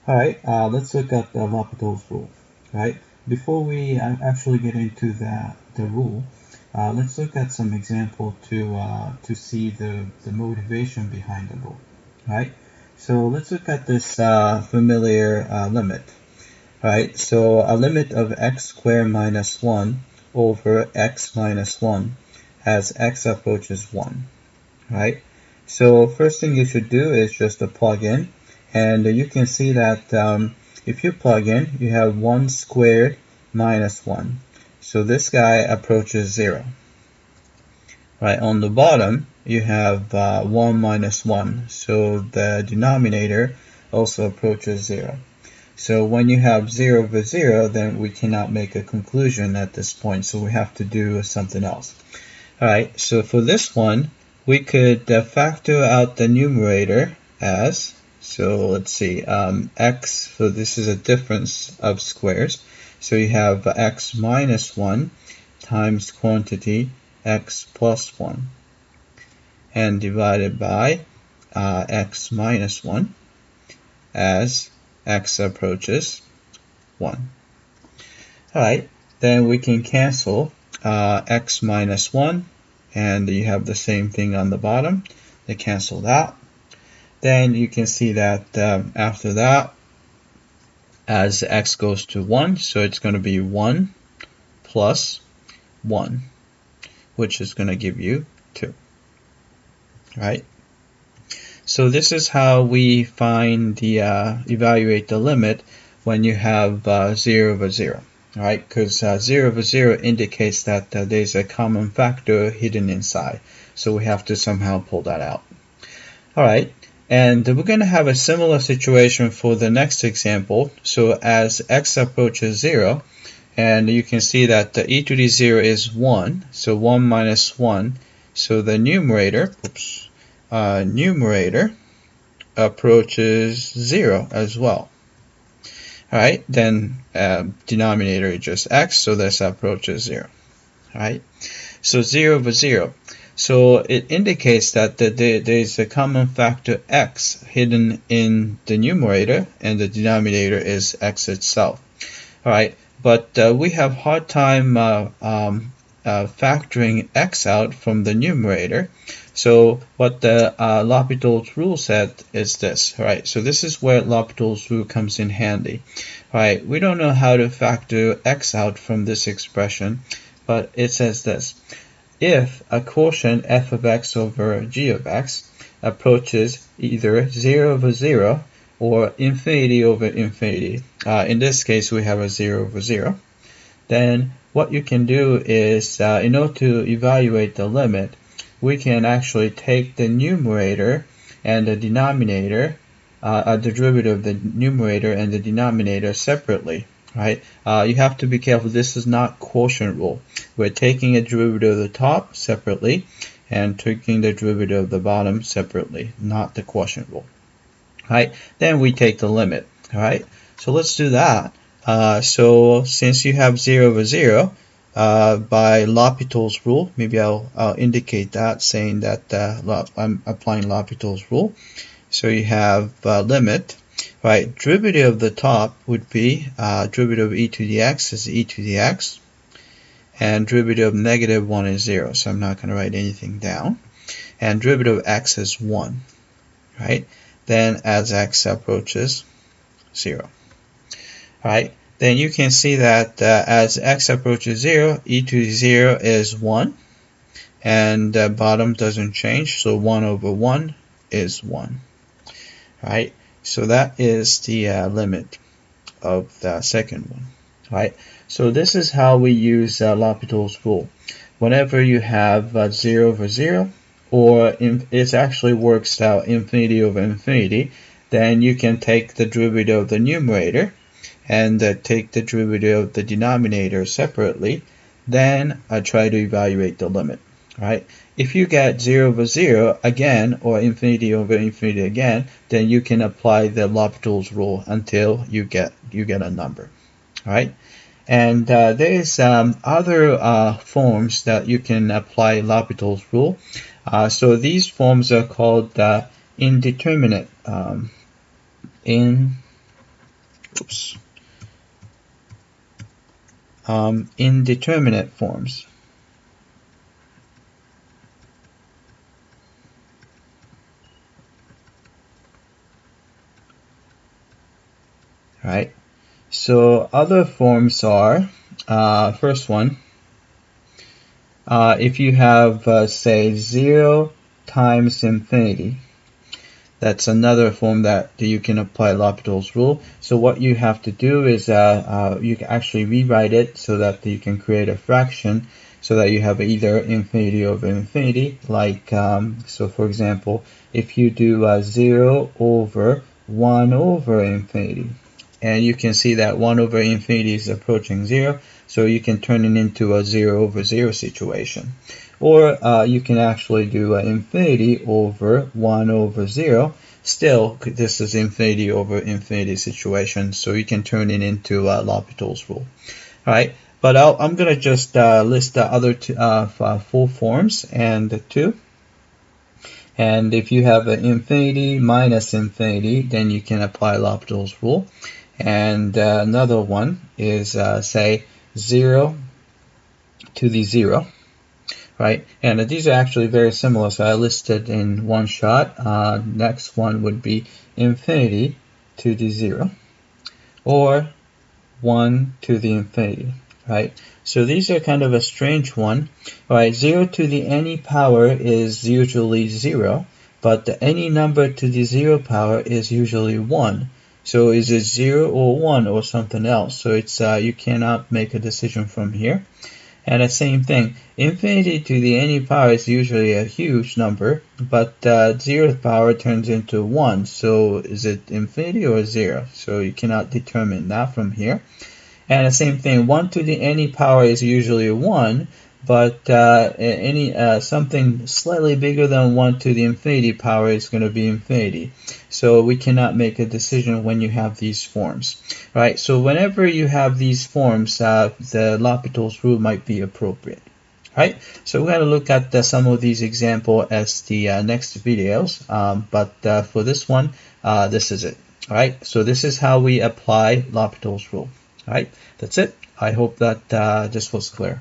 Alright, let's look at the L'Hopital's rule. Right? Before we actually get into the rule, let's look at some example to see the motivation behind the rule. Right? So let's look at this familiar limit. Right? So a limit of x squared minus 1 over x minus 1 as x approaches 1. Right? So first thing you should do is just to plug in, and you can see that if you plug in, you have 1 squared minus 1. So this guy approaches 0. Right, on the bottom, you have 1 minus 1. So the denominator also approaches 0. So when you have 0 over 0, then we cannot make a conclusion at this point. So we have to do something else. Alright, so for this one, we could factor out the numerator as, so let's see, x, so this is a difference of squares. So you have x minus 1 times quantity x plus 1, and divided by x minus 1 as x approaches 1. Alright, then we can cancel x minus 1, and you have the same thing on the bottom. They cancel that. Then you can see that after that, as x goes to 1, so it's going to be 1 plus 1, which is going to give you 2. Right? So this is how we find the evaluate the limit when you have 0 over 0. Right, because 0 over 0 indicates that there's a common factor hidden inside. So we have to somehow pull that out. Alright, and we're going to have a similar situation for the next example. So as x approaches 0, and you can see that the e to the 0 is 1, so 1 minus 1. So the numerator, numerator approaches 0 as well. Alright, then denominator is just x, so this approaches 0. Alright, so 0 over 0. So it indicates that there is a common factor x hidden in the numerator, and the denominator is x itself. Alright, but we have hard time factoring x out from the numerator. So what the L'Hopital's rule said is this, right? So this is where L'Hopital's rule comes in handy, right? We don't know how to factor x out from this expression, but it says this: if a quotient f of x over g of x approaches either 0 over 0 or infinity over infinity, in this case we have a 0 over 0, then what you can do is, in order to evaluate the limit, we can actually take the numerator and the denominator, the derivative of the numerator and the denominator separately, right? You have to be careful. This is not quotient rule. We're taking a derivative of the top separately and taking the derivative of the bottom separately, not the quotient rule. Right? Then we take the limit. All right? So let's do that. So since you have 0 over 0, by L'Hopital's rule, maybe I'll indicate that, saying that I'm applying L'Hopital's rule. So you have limit, right? Derivative of the top would be derivative of e to the x is e to the x, and derivative of negative 1 is 0. So I'm not going to write anything down. And derivative of x is 1, right? Then as x approaches 0. Right, then you can see that as x approaches 0, e to the 0 is 1, and the bottom doesn't change, so 1 over 1 is 1. Right, so that is the limit of the second one. Right, so this is how we use L'Hopital's rule. Whenever you have 0 over 0, or it actually works out infinity over infinity, then you can take the derivative of the numerator and take the derivative of the denominator separately, then try to evaluate the limit. Right? If you get 0 over 0 again, or infinity over infinity again, then you can apply the L'Hopital's rule until you get a number. Right? And there is other forms that you can apply L'Hopital's rule. So these forms are called indeterminate. oops, indeterminate forms. Right. So other forms are, first one, if you have, say, 0 times infinity, that's another form that you can apply L'Hopital's rule. So what you have to do is you can actually rewrite it so that you can create a fraction so that you have either infinity over infinity, like, so for example, if you do 0 over 1 over infinity, and you can see that 1 over infinity is approaching 0, so you can turn it into a 0 over 0 situation. Or you can actually do infinity over 1 over 0. Still, this is infinity over infinity situation, so you can turn it into L'Hopital's rule. All right, but I'm going to just list the other four forms and 2. And if you have an infinity minus infinity, then you can apply L'Hopital's rule. And another one is, say, 0 to the 0. Right, and these are actually very similar, so I listed in one shot. Next one would be infinity to the 0, or 1 to the infinity, right? So these are kind of a strange one, right? 0 to the any power is usually 0, but any number to the 0 power is usually 1. So is it 0 or 1 or something else? So it's you cannot make a decision from here. And the same thing, infinity to the any power is usually a huge number, but 0th power turns into 1. So is it infinity or 0? So you cannot determine that from here. And the same thing, 1 to the any power is usually 1, but something slightly bigger than 1 to the infinity power is going to be infinity. So we cannot make a decision when you have these forms, right? So whenever you have these forms, the L'Hopital's rule might be appropriate, right? So we're going to look at some of these examples as the next videos, but for this one, this is it, all right? So this is how we apply L'Hopital's rule. All right, that's it. I hope that this was clear.